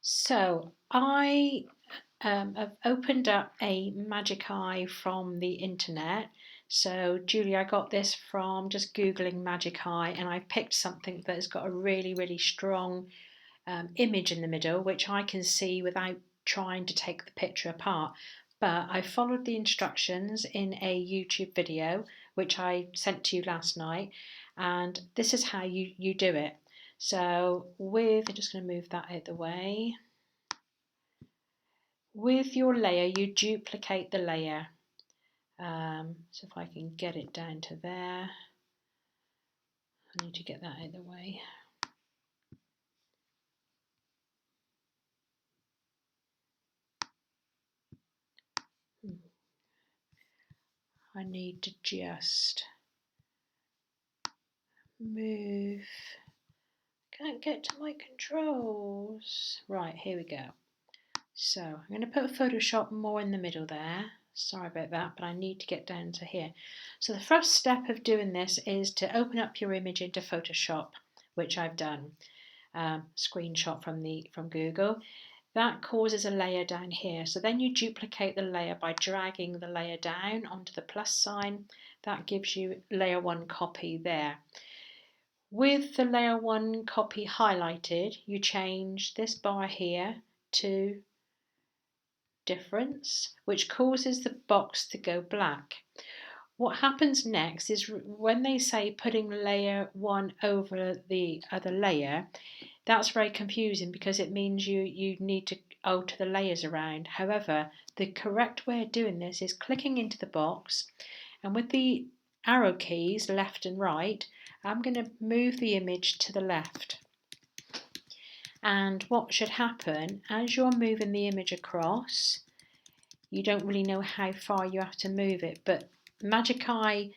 So I have opened up a Magic Eye from the internet. So Julie, I got this from just Googling Magic Eye, and I picked something that has got a really strong image in the middle, which I can see without trying to take the picture apart. But I followed the instructions in a YouTube video, which I sent to you last night, and this is how you do it. So I'm just going to move that out of the way. With your layer, you duplicate the layer. So if I can get it down to there, I need to get that out of the way. I need to just move. Can't get to my controls. Right, here we go. So I'm going to put Photoshop more in the middle there. Sorry about that, but I need to get down to here. So the first step of doing this is to open up your image into Photoshop, which I've done. Screenshot from Google. That causes a layer down here. So then you duplicate the layer by dragging the layer down onto the plus sign. That gives you layer 1 copy there. With the layer 1 copy highlighted, you change this bar here to difference, which causes the box to go black. What happens next is when they say putting layer 1 over the other layer, that's very confusing because it means you need to alter the layers around. However, the correct way of doing this is clicking into the box, and with the arrow keys left and right, I'm going to move the image to the left. And what should happen as you're moving the image across, you don't really know how far you have to move it, but Magic Eye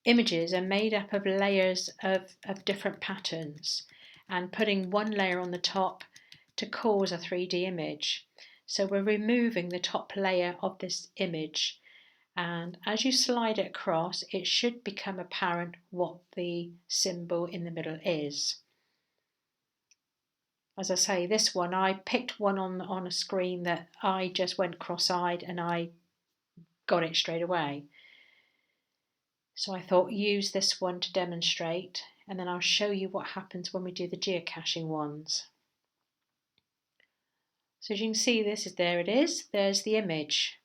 images are made up of layers of different patterns, and putting one layer on the top to cause a 3D image. So we're removing the top layer of this image, and as you slide it across, it should become apparent what the symbol in the middle is. As I say, this one, I picked one on a screen that I just went cross-eyed and I got it straight away. So I thought use this one to demonstrate, and then I'll show you what happens when we do the geocaching ones. So as you can see, there it is, there's the image.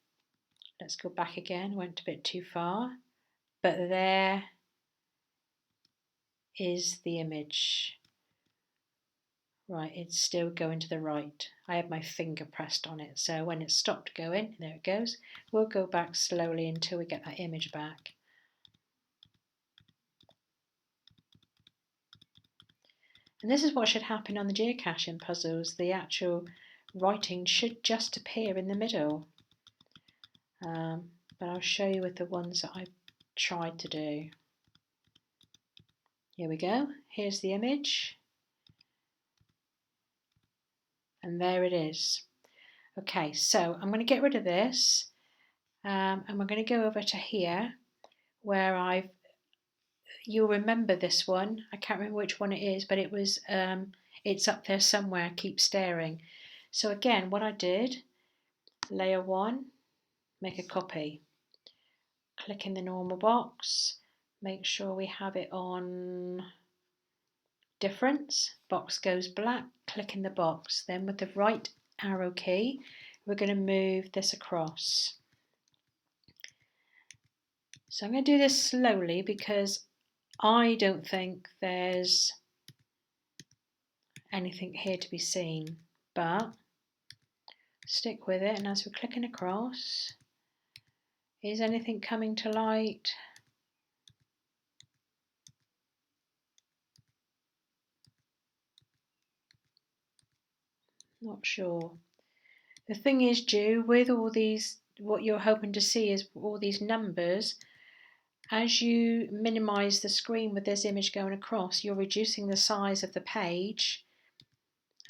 Let's go back again, went a bit too far, but there is the image. Right, it's still going to the right. I have my finger pressed on it, so when it stopped going, there it goes. We'll go back slowly until we get that image back. And this is what should happen on the geocaching puzzles. The actual writing should just appear in the middle. But I'll show you with the ones that I've tried to do. Here we go. Here's the image. And there it is. Okay, so I'm going to get rid of this. And we're going to go over to here where you'll remember this one. I can't remember which one it is, but it's up there somewhere. Keep staring. So again, what I did, layer 1, make a copy. Click in the normal box. Make sure we have it on difference. Box goes black. Click in the box. Then with the right arrow key, we're going to move this across. So I'm going to do this slowly because I don't think there's anything here to be seen, but stick with it, and as we're clicking across, is anything coming to light? Not sure. The thing is, Ju, with all these, what you're hoping to see is all these numbers. As you minimise the screen with this image going across, you're reducing the size of the page,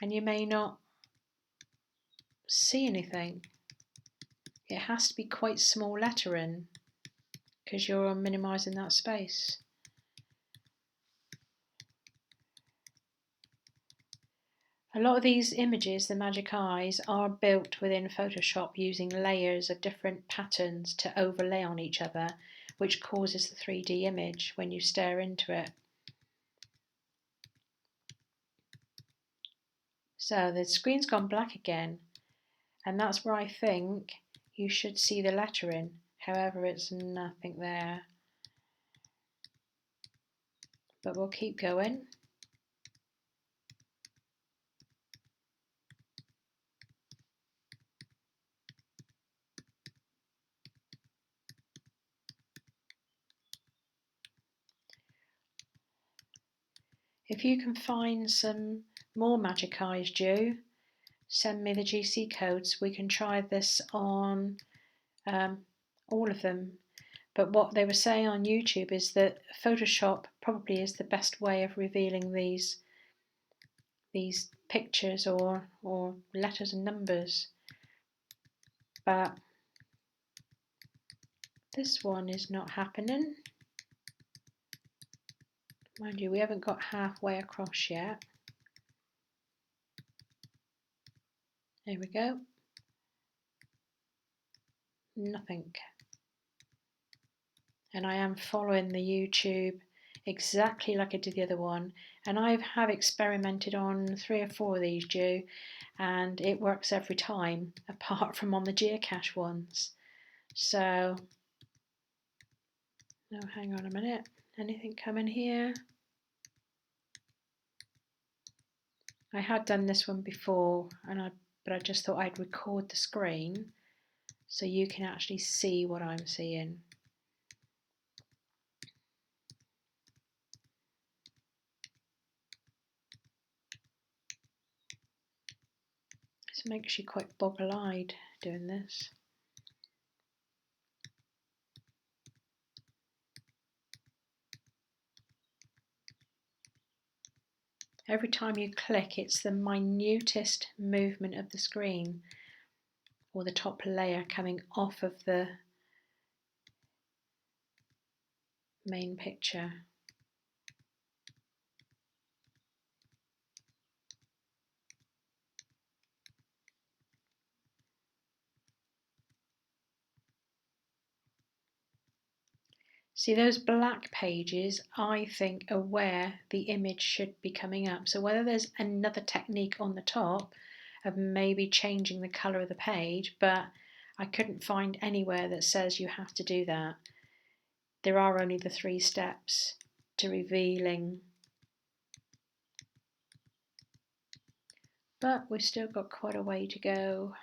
and you may not see anything. It has to be quite small lettering because you're minimising that space. A lot of these images, the magic eyes, are built within Photoshop using layers of different patterns to overlay on each other, which causes the 3D image when you stare into it. So the screen's gone black again, and that's where I think you should see the lettering. However, it's nothing there. But we'll keep going. If you can find some more magic eyes, Ju, send me the GC codes. We can try this on all of them. But what they were saying on YouTube is that Photoshop probably is the best way of revealing these pictures or letters and numbers. But this one is not happening. Mind you, we haven't got halfway across yet. There we go. Nothing. And I am following the YouTube exactly like I did the other one, and I have experimented on 3 or 4 of these, Ju, and it works every time apart from on the geocache ones. So no, hang on a minute, anything coming here? I had done this one before, but I just thought I'd record the screen so you can actually see what I'm seeing. This makes you quite boggle-eyed doing this. Every time you click, it's the minutest movement of the screen or the top layer coming off of the main picture. See, those black pages, I think, are where the image should be coming up. So whether there's another technique on the top of maybe changing the colour of the page, but I couldn't find anywhere that says you have to do that. There are only the 3 steps to revealing. But we've still got quite a way to go.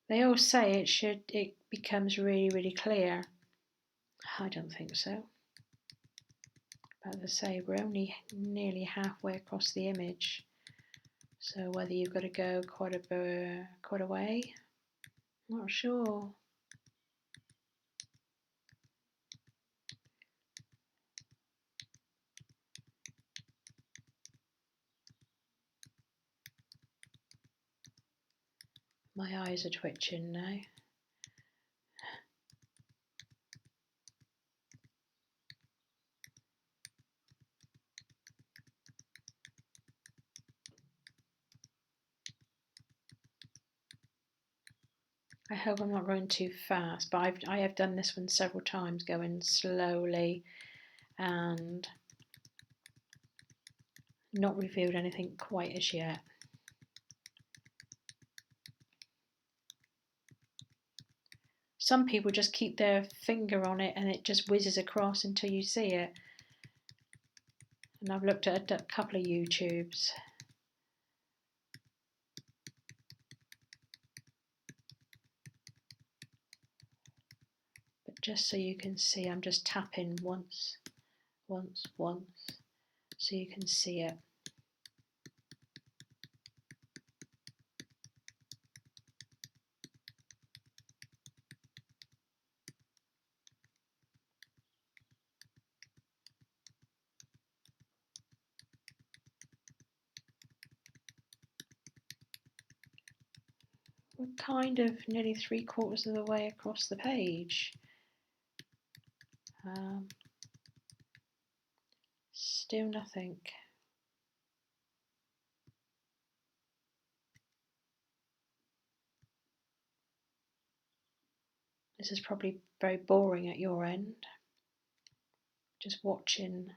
They all say it becomes really, really clear. I don't think so. But as I say, we're only nearly halfway across the image. So whether you've got to go quite a way, not sure. My eyes are twitching now. I hope I'm not going too fast, but I have done this one several times, going slowly and not revealed anything quite as yet. Some people just keep their finger on it and it just whizzes across until you see it. And I've looked at a couple of YouTubes. But just so you can see, I'm just tapping once, so you can see it. We're kind of nearly 3/4 of the way across the page. Still nothing. This is probably very boring at your end, just watching.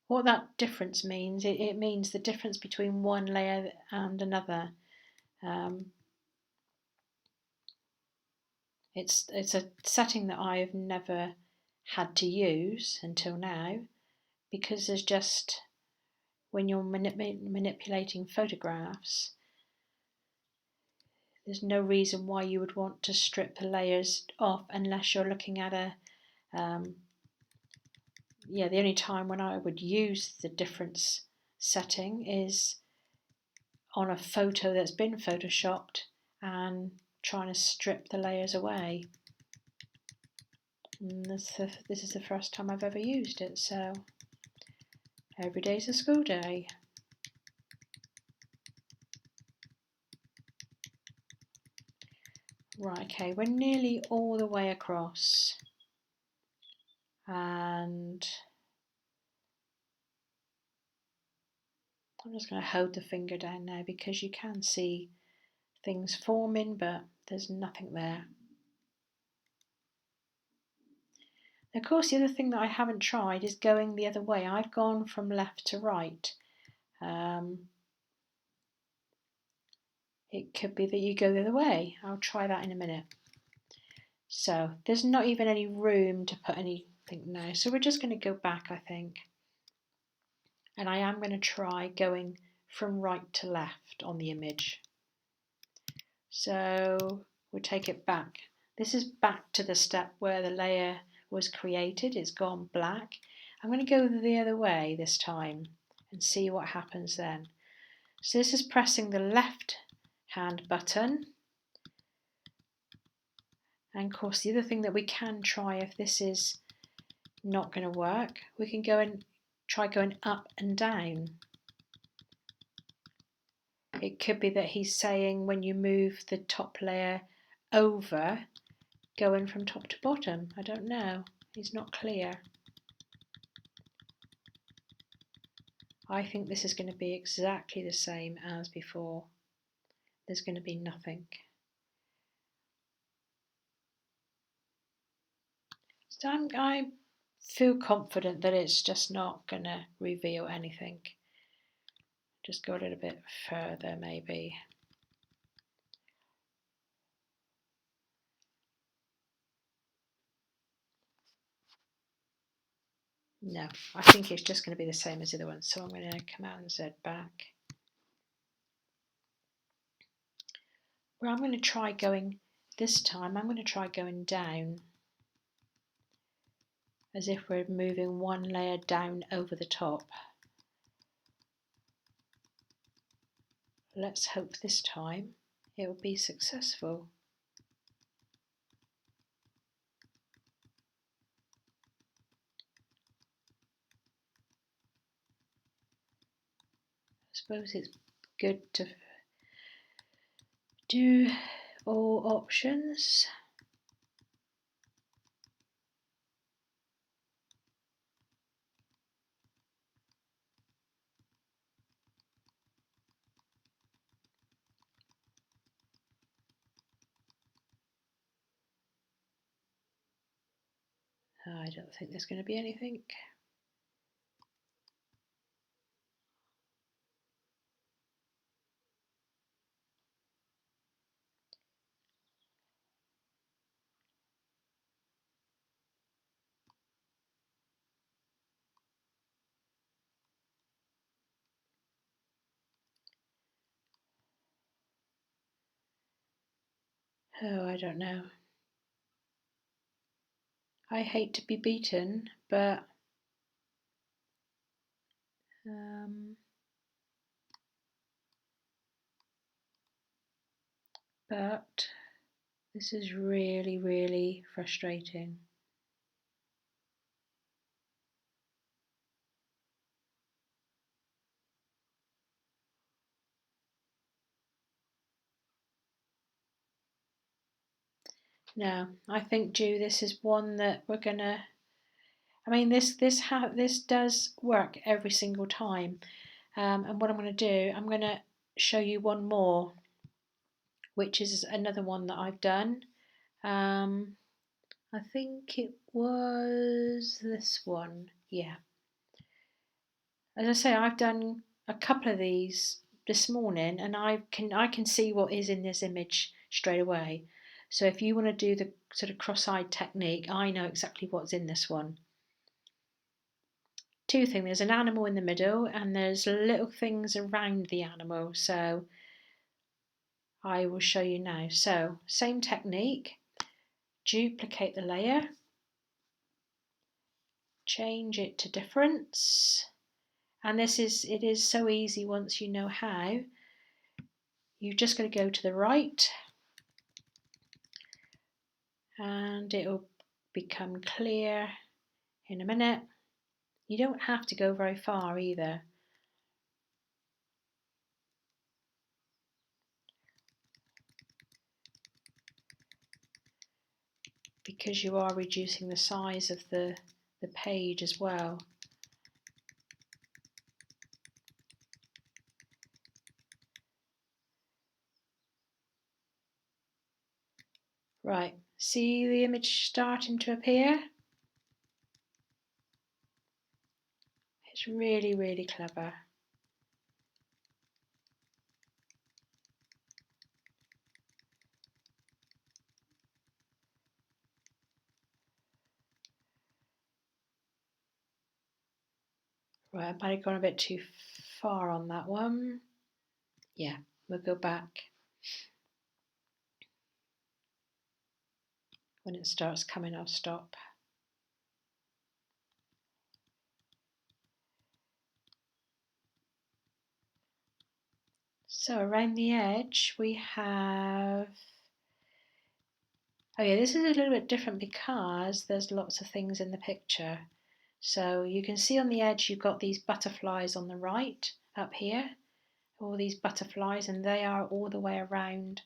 What that difference means, it means the difference between one layer and another. It's a setting that I've never had to use until now, because there's just, when you're manipulating photographs, there's no reason why you would want to strip the layers off unless you're looking at a the only time when I would use the difference setting is on a photo that's been photoshopped and trying to strip the layers away. And this is the first time I've ever used it, so every day's a school day. Right, okay, we're nearly all the way across, and I'm just going to hold the finger down now because you can see things forming, but there's nothing there. Of course, the other thing that I haven't tried is going the other way. I've gone from left to right. It could be that you go the other way. I'll try that in a minute. So there's not even any room to put anything now. So we're just going to go back, I think. And I am going to try going from right to left on the image. So we'll take it back. This is back to the step where the layer was created. It's gone black. I'm going to go the other way this time and see what happens then. So this is pressing the left hand button. And of course the other thing that we can try, if this is not going to work, we can go and try going up and down. It could be that he's saying when you move the top layer over, going from top to bottom. I don't know. He's not clear. I think this is going to be exactly the same as before. There's going to be nothing. So I feel confident that it's just not going to reveal anything. Just go a little bit further maybe. No, I think it's just going to be the same as the other one. So I'm going to Command Z back. Well, I'm going to try going, this time I'm going to try going down, as if we're moving one layer down over the top. Let's hope this time it will be successful. I suppose it's good to do all options. I don't think there's going to be anything. Oh, I don't know. I hate to be beaten, but This is really, really frustrating. No, I think, Jew, this is one that we're gonna. I mean, this does work every single time. And what I'm going to do, I'm going to show you one more, which is another one that I've done. I think it was this one. Yeah. As I say, I've done a couple of these this morning, and I can see what is in this image straight away. So if you want to do the sort of cross-eyed technique, I know exactly what's in this one. Two things, there's an animal in the middle and there's little things around the animal, so I will show you now. So same technique, duplicate the layer, change it to difference, and it is so easy once you know how. You've just got to go to the right and it'll become clear in a minute. You don't have to go very far either. Because you are reducing the size of the page as well. Right, see the image starting to appear? It's really, really clever. Right, I might have gone a bit too far on that one. Yeah, we'll go back when it starts coming. I'll stop. So around the edge we have, oh yeah, this is a little bit different because there's lots of things in the picture. So you can see on the edge you've got these butterflies on the right up here, all these butterflies, and they are all the way around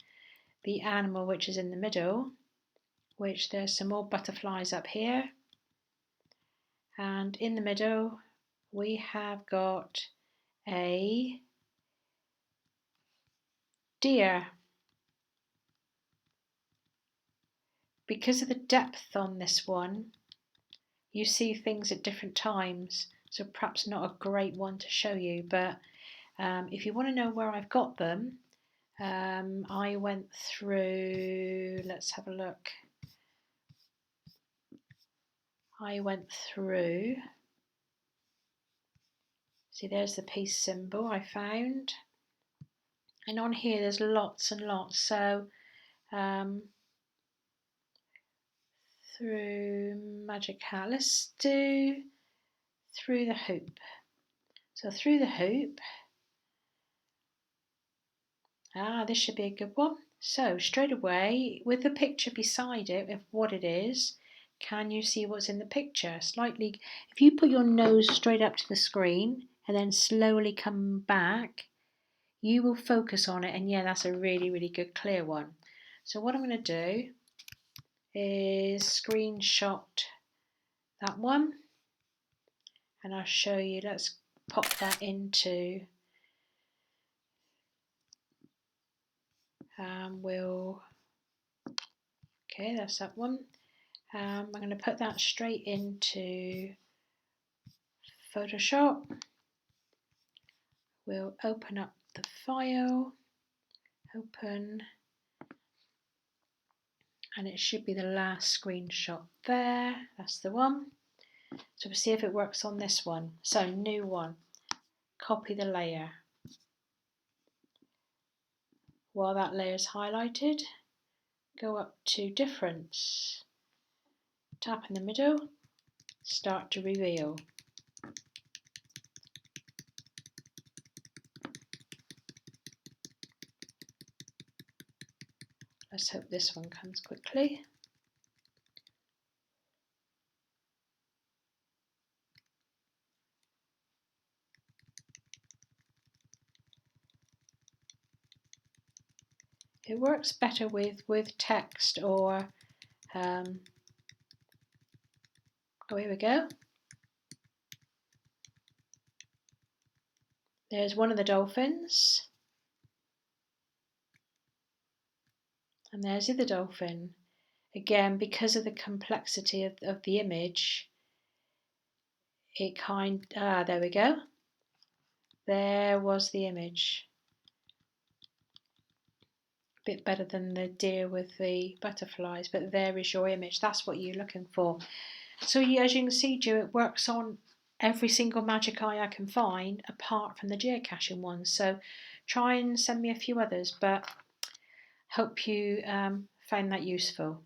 the animal which is in the middle, which there's some more butterflies up here, and in the middle we have got a deer. Because of the depth on this one, you see things at different times, so perhaps not a great one to show you, but if you want to know where I've got them, I went through, let's have a look. I went through, see there's the peace symbol I found, and on here there's lots and lots, so through Magic Hat, let's do through the hoop. So through the hoop, this should be a good one. So straight away, with the picture beside it of what it is, can you see what's in the picture? Slightly, if you put your nose straight up to the screen and then slowly come back, you will focus on it, and yeah, that's a really, really good clear one. So what I'm going to do is screenshot that one, and I'll show you. Let's pop that into okay, that's that one. I'm going to put that straight into Photoshop. We'll open up the file, open, and it should be the last screenshot there. That's the one. So we'll see if it works on this one. So new one, copy the layer. While that layer is highlighted, go up to difference, tap in the middle, start to reveal. Let's hope this one comes quickly. It works better with text or oh, here we go. There's one of the dolphins. And there's the other dolphin. Again, because of the complexity of the image, it there we go. There was the image. A bit better than the deer with the butterflies, but there is your image. That's what you're looking for. So as you can see, Joe, it works on every single magic eye I can find, apart from the geocaching ones. So try and send me a few others, but hope you found that useful.